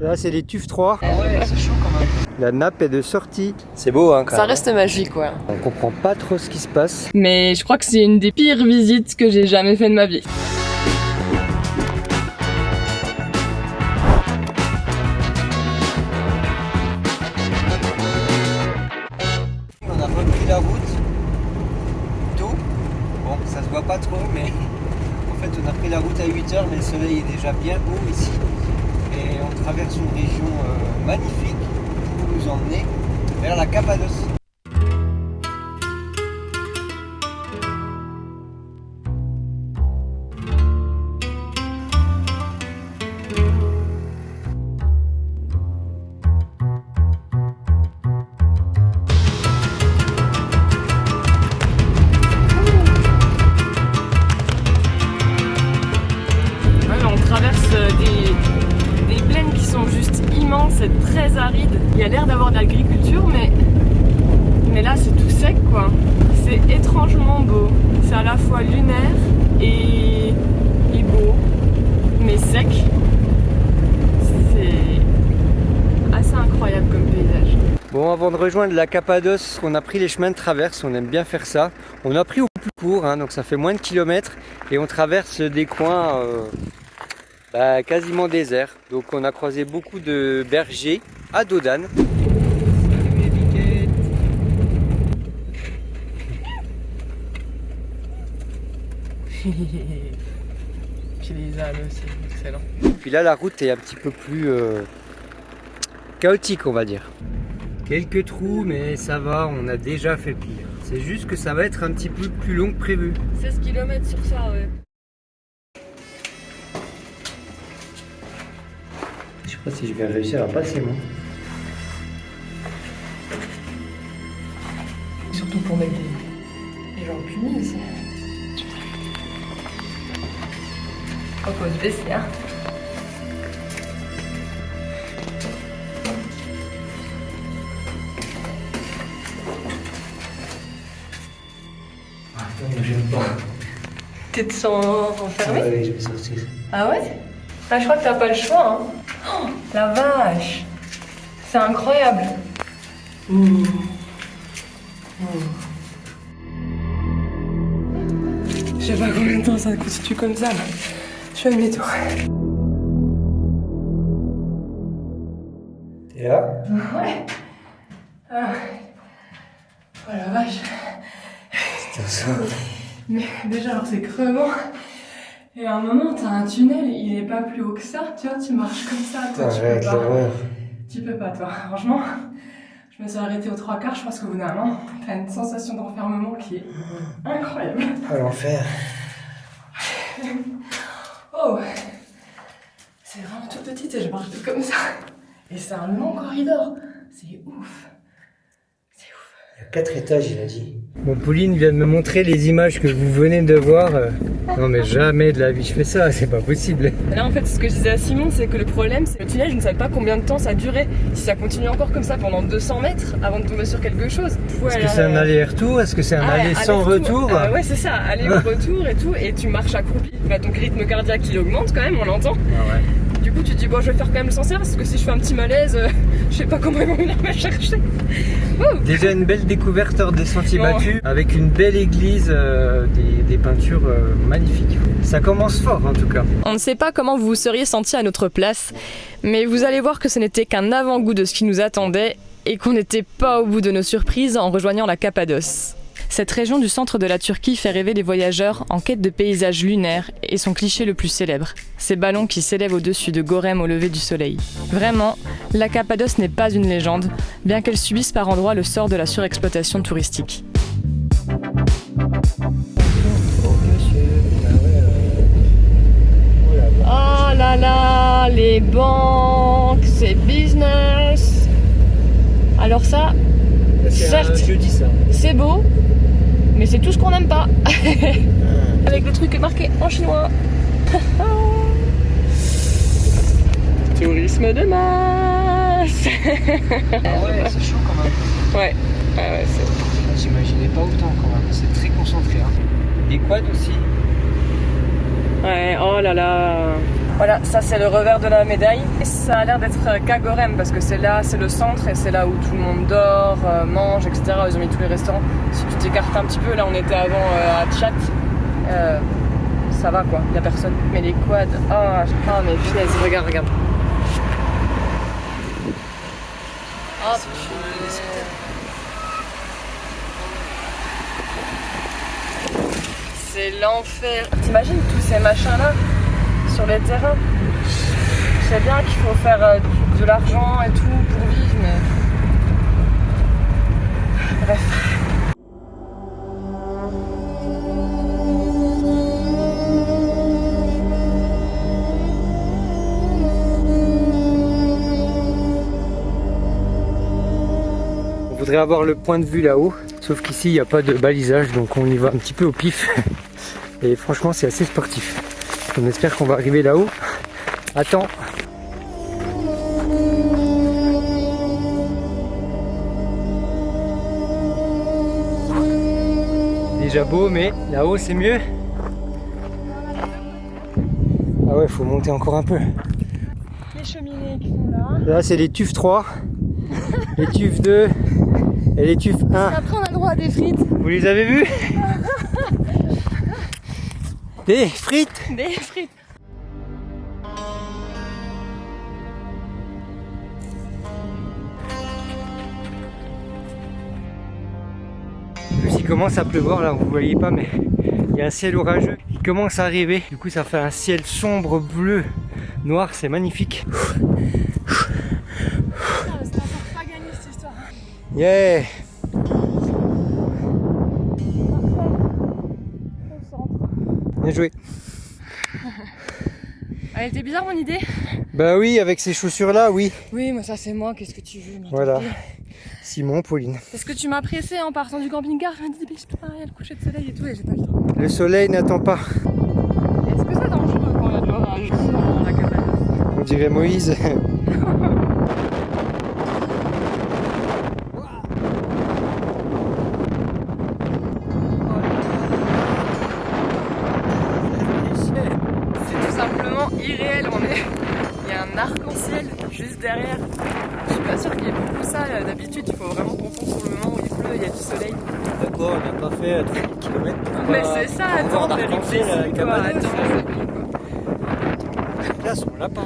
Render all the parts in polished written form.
Là, c'est les TÜV 3. Ah ouais, c'est chaud quand même. La nappe est de sortie. C'est beau, hein, quand Ça même. reste magique, ouais. On comprend pas trop ce qui se passe. Mais je crois que c'est une des pires visites que j'ai jamais fait de ma vie. On a repris la route. Tôt. Bon, ça se voit pas trop, mais en fait, on a pris la route à 8h, mais le soleil est déjà bien haut ici. Et on traverse une région magnifique pour nous emmener vers la Cappadoce. On traverse des plaines qui sont juste immenses et très arides. Il y a l'air d'avoir de l'agriculture, mais là c'est tout sec quoi. C'est étrangement beau. C'est à la fois lunaire et beau, mais sec. C'est assez incroyable comme paysage. Bon, avant de rejoindre la Cappadoce, on a pris les chemins de traverse, on aime bien faire ça. On a pris au plus court, hein, donc ça fait moins de kilomètres, et on traverse des coins quasiment déserts. Donc on a croisé beaucoup de bergers à Dodane. Puis les ânes aussi, excellent. Puis là, la route est un petit peu plus chaotique, on va dire. Quelques trous, mais ça va, on a déjà fait pire. C'est juste que ça va être un petit peu plus long que prévu. 16 km sur ça, ouais. Je sais pas si je vais réussir à passer, moi. Surtout pour mettre des gens punis ici. Oh, faut se baisser, hein. Attends, j'aime pas. T'es te sens enfermé? Oui, je vais sortir. Ah ouais? Ah, je crois que t'as pas le choix, hein. Oh, la vache! C'est incroyable! Je sais pas combien de temps ça constitue comme ça, là. Je fais demi-tour. T'es là? Ouais. Ah. Oh la vache. Putain, ça. Mais déjà, alors c'est crevant. Et à un moment, t'as un tunnel, il est pas plus haut que ça. Tu vois, tu marches comme ça. Toi, tu peux pas. Tu peux pas, toi. Franchement, je me suis arrêtée aux 3/4. Je pense qu'au bout d'un moment, t'as une sensation d'enfermement qui est incroyable. À l'enfer. Oh, c'est vraiment tout petit et je marche comme ça. Et c'est un long corridor. C'est ouf. C'est ouf. Il y a 4 étages, il a dit. Bon, Pauline vient de me montrer les images que vous venez de voir. Non, mais jamais de la vie je fais ça, c'est pas possible. Là, en fait, ce que je disais à Simon, c'est que le problème, c'est que le tunnel, je ne savais pas combien de temps ça durait. Si ça continue encore comme ça pendant 200 mètres avant de tomber sur quelque chose. Est-ce que c'est un aller-retour? Est-ce que c'est un aller sans retour? Ouais, c'est ça, aller-retour et tout. Et tu marches accroupi. Bah, ton rythme cardiaque, il augmente quand même, on l'entend. Ah ouais. Du coup, tu te dis, bon, je vais faire quand même le sens-serre parce que si je fais un petit malaise, je sais pas comment ils vont venir me chercher. Déjà une belle découverte hors des sentiers battus, avec une belle église, des peintures magnifiques. Ça commence fort en tout cas. On ne sait pas comment vous vous seriez senti à notre place, mais vous allez voir que ce n'était qu'un avant-goût de ce qui nous attendait et qu'on n'était pas au bout de nos surprises en rejoignant la Cappadoce. Cette région du centre de la Turquie fait rêver les voyageurs en quête de paysages lunaires et son cliché le plus célèbre, ces ballons qui s'élèvent au-dessus de Gorem au lever du soleil. Vraiment, la Cappadoce n'est pas une légende, bien qu'elle subisse par endroits le sort de la surexploitation touristique. Oh là là, les banques, c'est business. Alors ça, certes, c'est beau, mais c'est tout ce qu'on n'aime pas. Avec le truc marqué en chinois. Tourisme de masse. Ah ouais, c'est chaud quand même. Ouais, c'est... J'imaginais pas autant quand même, c'est très concentré. Hein. Des quads aussi. Ouais, oh là là. Voilà, ça c'est le revers de la médaille. Et ça a l'air d'être Kagorem parce que c'est là, c'est le centre et c'est là où tout le monde dort, mange, etc. Ils ont mis tous les restaurants. Si tu t'écartes un petit peu, là on était avant à Tchat, ça va quoi, il y a personne. Mais les quads, mais punaise, regarde. Oh, c'est l'enfer. T'imagines tous ces machins là sur les terrains? Je sais bien qu'il faut faire de l'argent et tout pour vivre, mais bref. On voudrait avoir le point de vue là-haut, sauf qu'ici il n'y a pas de balisage, donc on y va un petit peu au pif. Et franchement c'est assez sportif. On espère qu'on va arriver là-haut. Attends. Déjà beau, mais là-haut c'est mieux. Ah ouais, faut monter encore un peu. Les cheminées qui sont là. Là c'est les TUF 3, les TUF 2 et les TUF 1. Après on a le droit à des frites. Vous les avez vus? Des frites? Des frites. Plus il commence à pleuvoir là, vous voyez pas, mais il y a un ciel orageux qui commence à arriver. Du coup ça fait un ciel sombre, bleu, noir, c'est magnifique. C'est encore pas gagné cette histoire. Yeah. Bien joué. Elle était bizarre mon idée. Bah oui, avec ces chaussures là, oui. Oui, mais ça c'est moi, qu'est-ce que tu veux? Voilà. Simon, Pauline. Est-ce que tu m'as pressé en partant du camping-car? Je me dis, je peux pas aller le coucher de soleil et tout, et j'ai pas le temps. Le soleil n'attend pas. Est-ce que c'est dangereux quand il y a de l'orage dans la cabane? On dirait Moïse. C'est tout simplement irréel, il y a un arc-en-ciel juste derrière. Je suis pas sûre qu'il y ait beaucoup ça, d'habitude il faut vraiment comprendre sur le moment où il pleut, il y a du soleil. D'accord, on n'a pas fait 30 km. Mais c'est ça, attends, réfléchis quoi, attends, Là, son lapin.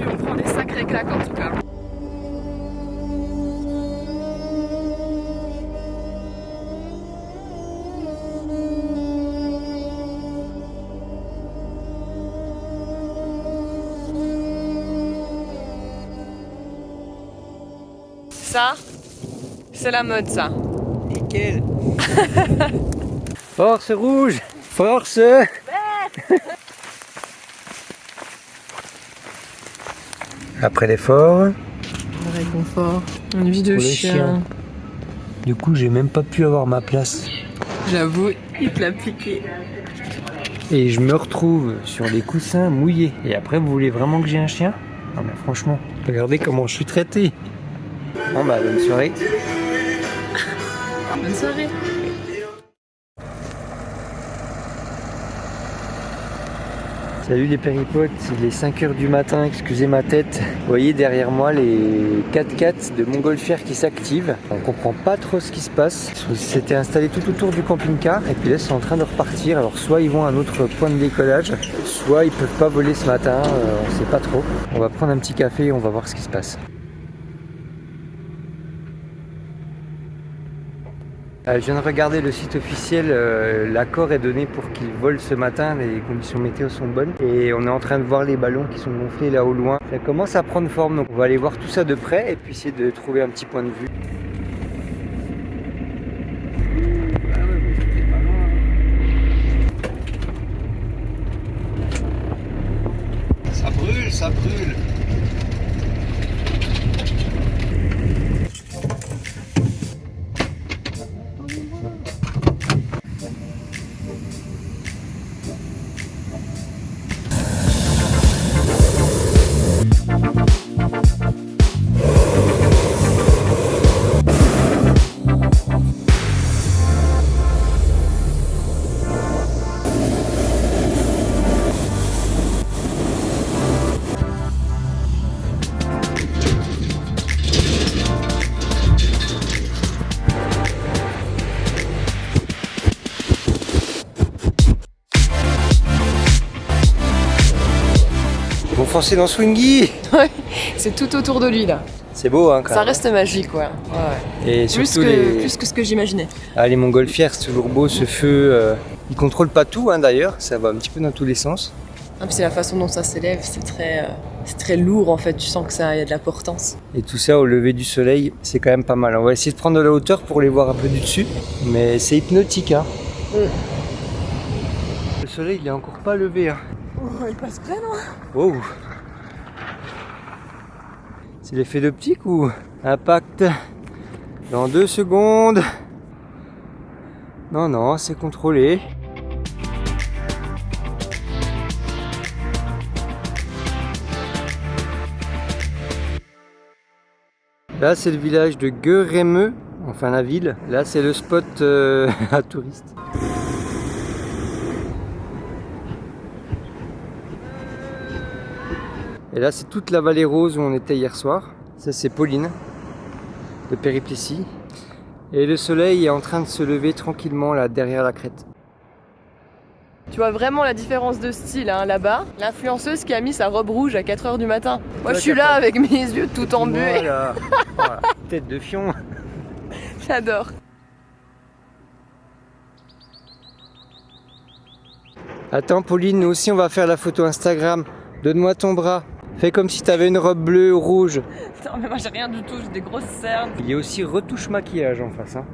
on prend des sacrés claques en tout cas. Ça, c'est la mode ça. Nickel. Force rouge. Force. Après l'effort. Le réconfort. Une vie de Pour le chien. chien. Du coup, j'ai même pas pu avoir ma place. J'avoue, il te l'a piqué. Et je me retrouve sur des coussins mouillés. Et après, vous voulez vraiment que j'ai un chien? Non mais franchement, regardez comment je suis traité. Bon bah, bonne soirée. Bonne soirée. Salut les péripotes, il est 5h du matin, excusez ma tête. Vous voyez derrière moi les 4x4 de Montgolfière qui s'activent. On comprend pas trop ce qui se passe. Ils s'étaient installés tout autour du camping-car et puis là ils sont en train de repartir. Alors soit ils vont à un autre point de décollage, soit ils peuvent pas voler ce matin, on sait pas trop. On va prendre un petit café et on va voir ce qui se passe. Je viens de regarder le site officiel, l'accord est donné pour qu'ils volent ce matin, les conditions météo sont bonnes et on est en train de voir les ballons qui sont gonflés là au loin. Ça commence à prendre forme, donc on va aller voir tout ça de près et puis essayer de trouver un petit point de vue. Ça brûle, ça brûle. Ils vont foncer dans Swingy. Ouais, c'est tout autour de lui là. C'est beau, hein, quand Ça même. reste magique, ouais. Et Plus surtout que ce que j'imaginais. les montgolfières, c'est toujours beau, ce feu. Ils contrôlent pas tout, hein, d'ailleurs. Ça va un petit peu dans tous les sens. Ah, puis c'est la façon dont ça s'élève, c'est très lourd en fait. Tu sens que ça y a de la portance. Et tout ça au lever du soleil, c'est quand même pas mal. On va essayer de prendre de la hauteur pour les voir un peu du dessus. Mais c'est hypnotique, hein. Le soleil, il est encore pas levé, hein. Oh, il passe près, non? Oh. C'est l'effet d'optique ou impact dans 2 secondes? Non, non, c'est contrôlé. Là, c'est le village de Gueremeux, enfin la ville. Là, c'est le spot à touristes. Et là, c'est toute la vallée rose où on était hier soir. Ça, c'est Pauline, de Périplessis. Et le soleil est en train de se lever tranquillement là derrière la crête. Tu vois vraiment la différence de style hein, là-bas. L'influenceuse qui a mis sa robe rouge à 4h du matin. Moi, je suis là avec mes yeux tout embués. Voilà. Voilà. Tête de fion. J'adore. Attends, Pauline, nous aussi, on va faire la photo Instagram. Donne-moi ton bras. Fais comme si tu avais une robe bleue ou rouge. Non, mais moi, j'ai rien du tout. J'ai des grosses cernes. Il y a aussi retouche maquillage en face. Hein.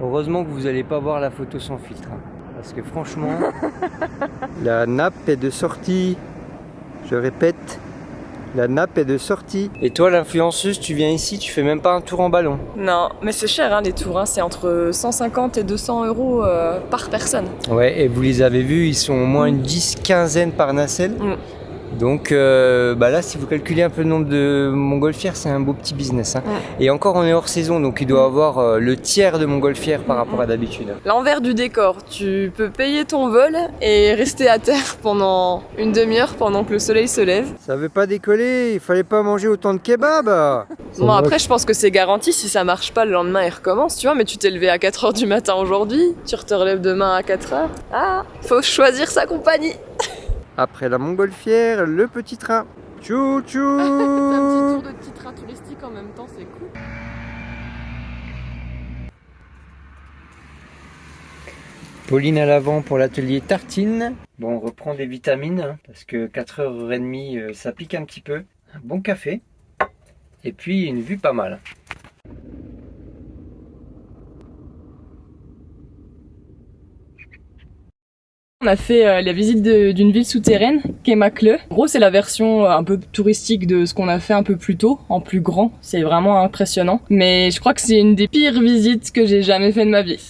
Heureusement que vous n'allez pas voir la photo sans filtre. Hein. Parce que franchement, la nappe est de sortie. Je répète, la nappe est de sortie. Et toi, l'influenceuse, tu viens ici, tu fais même pas un tour en ballon. Non, mais c'est cher hein, les tours. Hein. C'est entre 150 et 200 euros par personne. Ouais, et vous les avez vus, ils sont au moins une 10-15aine par nacelle. Donc là, si vous calculez un peu le nombre de montgolfières, c'est un beau petit business. Hein. Et encore, on est hors saison, donc il doit avoir le tiers de montgolfières par rapport à d'habitude. L'envers du décor, tu peux payer ton vol et rester à terre pendant une demi-heure pendant que le soleil se lève. Ça veut pas décoller, il fallait pas manger autant de kebab. Bon, après, je pense que c'est garanti. Si ça marche pas, le lendemain, il recommence, tu vois. Mais tu t'es levé à 4h du matin aujourd'hui, tu te relèves demain à 4h. Ah, faut choisir sa compagnie. Après la montgolfière, le petit train. Tchou tchou. T'as un petit tour de petit train touristique en même temps, c'est cool. Pauline à l'avant pour l'atelier tartine. Bon, on reprend des vitamines hein, parce que 4h30 ça pique un petit peu. Un bon café et puis une vue pas mal. On a fait la visite d'une ville souterraine, qui est Macleu. En gros, c'est la version un peu touristique de ce qu'on a fait un peu plus tôt, en plus grand. C'est vraiment impressionnant. Mais je crois que c'est une des pires visites que j'ai jamais fait de ma vie.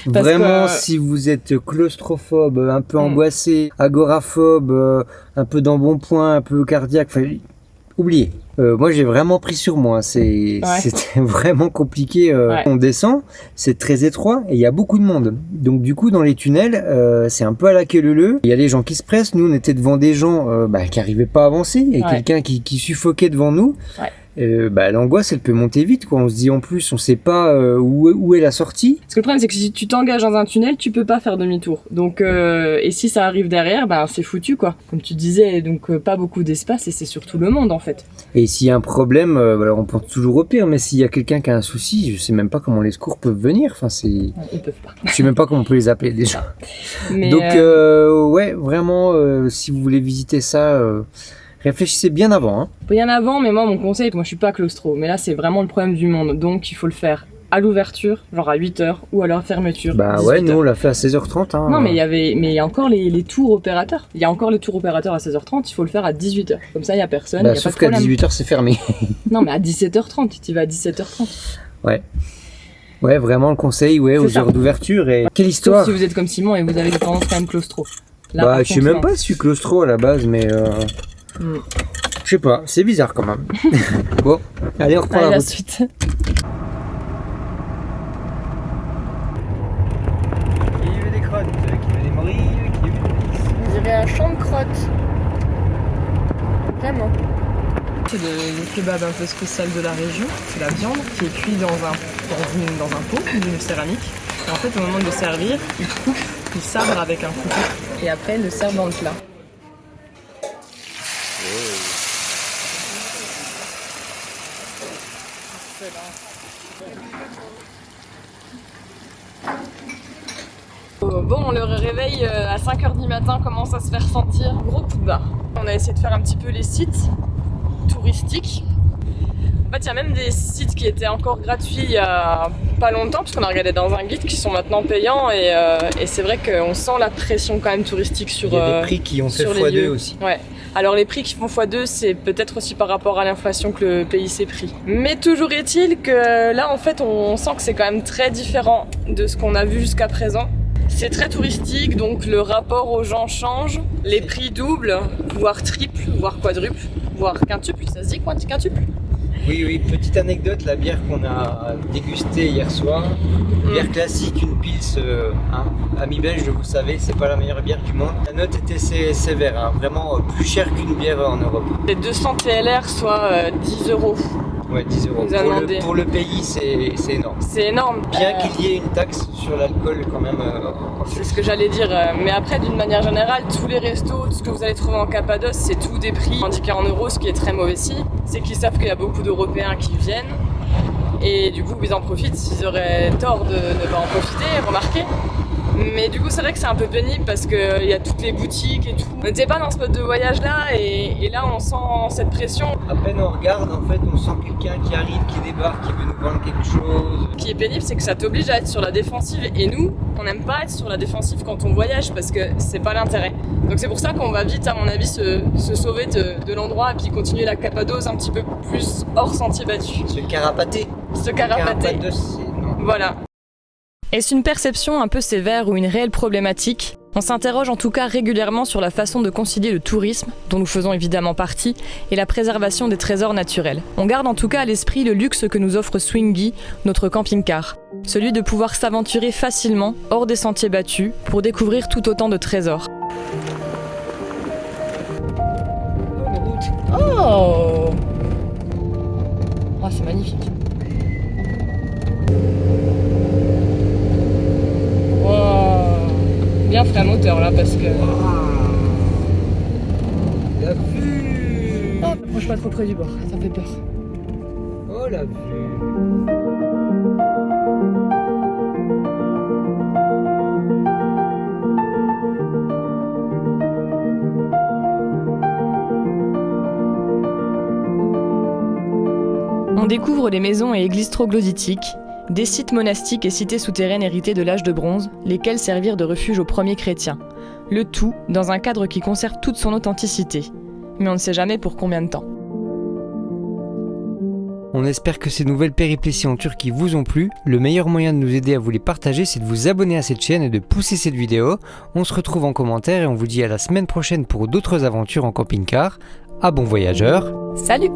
Vraiment, si vous êtes claustrophobe, un peu angoissé, agoraphobe, un peu d'embonpoint, un peu cardiaque, oubliez. Moi j'ai vraiment pris sur moi, c'était vraiment compliqué. On descend, c'est très étroit et il y a beaucoup de monde. Donc du coup dans les tunnels, c'est un peu à la queue leu. Il y a les gens qui se pressent, nous on était devant des gens qui n'arrivaient pas à avancer et quelqu'un qui suffoquait devant nous. L'angoisse elle peut monter vite quoi. On se dit en plus on sait pas où est la sortie. Parce que le problème c'est que si tu t'engages dans un tunnel tu peux pas faire demi-tour. Donc et si ça arrive derrière c'est foutu quoi. Comme tu disais donc pas beaucoup d'espace et c'est surtout le monde en fait. Et s'il y a un problème on pense toujours au pire mais s'il y a quelqu'un qui a un souci je sais même pas comment les secours peuvent venir. Ils peuvent pas. Je sais même pas comment on peut les appeler déjà. Mais donc vraiment si vous voulez visiter ça réfléchissez bien avant. Hein. Bien avant, mais moi mon conseil, moi je suis pas claustro, mais là c'est vraiment le problème du monde, donc il faut le faire à l'ouverture, genre à 8h, ou à leur fermeture. Nous on l'a fait à 16h30. Hein. Non mais il y a encore les tours opérateurs. Il y a encore les tours opérateurs à 16h30, il faut le faire à 18h. Comme ça il y a personne, y a sauf pas de problème. qu'à 18h c'est fermé. Non mais à 17h30, tu vas à 17h30. Ouais. Ouais, vraiment le conseil aux heures d'ouverture. Et quelle histoire. Sauf si vous êtes comme Simon et vous avez des tendances quand même claustro. Là, je sais même pas si je suis claustro à la base, mais... Je sais pas, c'est bizarre quand même. Bon, allez on reprend la route. Suite. Qui veut des crottes, qui veut des morilles, qui veut des... On dirait un champ de crottes. Vraiment. C'est le kebab un peu spécial de la région. C'est la viande qui est cuite dans un pot d'une céramique. Et en fait au moment de le servir, il coupe, il sabre avec un couteau. Et après il le sert dans le plat. Bon, le réveil à 5h du matin commence à se faire sentir. Gros coup de barre. On a essayé de faire un petit peu les sites touristiques. En fait, il y a même des sites qui étaient encore gratuits il y a pas longtemps, parce qu'on a regardé dans un guide, qui sont maintenant payants. Et c'est vrai qu'on sent la pression quand même touristique sur il y a des prix qui ont fait x2 aussi. Ouais. Alors les prix qui font x2, c'est peut-être aussi par rapport à l'inflation que le pays s'est pris. Mais toujours est-il que là, en fait, on sent que c'est quand même très différent de ce qu'on a vu jusqu'à présent. C'est très touristique, donc le rapport aux gens change. Les prix doublent, voire triplent, voire quadruplent, voire quintuplent. Ça se dit quoi, quintuple? Oui, petite anecdote, la bière qu'on a dégustée hier soir, bière classique, une pils, amis belges, vous savez, c'est pas la meilleure bière du monde. La note était sévère, hein, vraiment plus chère qu'une bière en Europe. C'est 200 TLR, soit 10 €. Ouais, 10 €. Pour le pays, c'est énorme. C'est énorme. Bien qu'il y ait une taxe sur l'alcool quand même. C'est ce que j'allais dire. Mais après, d'une manière générale, tous les restos, tout ce que vous allez trouver en Cappadoce, c'est tout des prix indiqués en euros, ce qui est très mauvais signe. C'est qu'ils savent qu'il y a beaucoup d'Européens qui viennent. Et du coup, ils en profitent. Ils auraient tort de ne pas en profiter, remarquez. Mais du coup, c'est vrai que c'est un peu pénible parce qu'il y a toutes les boutiques et tout. On n'était pas dans ce mode de voyage là et là, on sent cette pression. À peine on regarde, en fait, on sent quelqu'un qui arrive, qui débarque, qui veut nous vendre quelque chose. Ce qui est pénible, c'est que ça t'oblige à être sur la défensive. Et nous, on n'aime pas être sur la défensive quand on voyage parce que c'est pas l'intérêt. Donc c'est pour ça qu'on va vite, à mon avis, se sauver de l'endroit et puis continuer la Cappadoce un petit peu plus hors sentier battu. Se carapater. Voilà. Est-ce une perception un peu sévère ou une réelle problématique ? On s'interroge en tout cas régulièrement sur la façon de concilier le tourisme, dont nous faisons évidemment partie, et la préservation des trésors naturels. On garde en tout cas à l'esprit le luxe que nous offre Swingy, notre camping-car. Celui de pouvoir s'aventurer facilement, hors des sentiers battus, pour découvrir tout autant de trésors. Oh, c'est magnifique. Bien frais à moteur là parce que. La vue. Oh, approche pas trop près du bord, ça me fait peur. Oh la vue. On découvre les maisons et églises troglodytiques, des sites monastiques et cités souterraines héritées de l'âge de bronze, lesquels servirent de refuge aux premiers chrétiens. Le tout dans un cadre qui conserve toute son authenticité. Mais on ne sait jamais pour combien de temps. On espère que ces nouvelles péripéties en Turquie vous ont plu. Le meilleur moyen de nous aider à vous les partager, c'est de vous abonner à cette chaîne et de pousser cette vidéo. On se retrouve en commentaire et on vous dit à la semaine prochaine pour d'autres aventures en camping-car. À bon voyageurs. Salut!